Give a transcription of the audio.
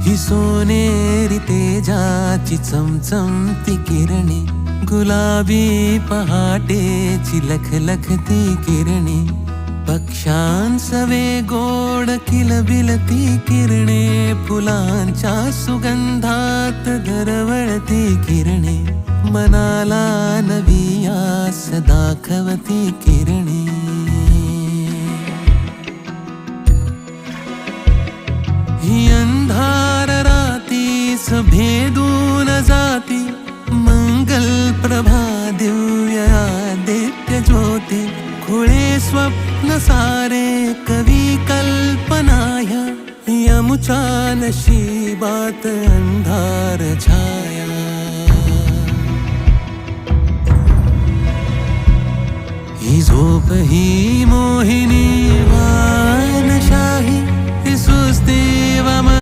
ही सोनेरी तेजाची चमचमती किरणे, गुलाबी पहाटेची लखलखती किरणे, पक्ष्यांसवे गोड किलबिलती किरणे, फुलांच्या सुगंधात दरवळती किरणे, मनाला नवी आस दाखवती किरणे. ही अंधार रातीस भेदून जाती, मंगल प्रभा दिव्य आदित्य ज्योती, खुळे स्वप्न सारे कवी कल्पना ह्या, यमुच्या नशिबात अंधार छाया. ही झोप ही मोहिनी वा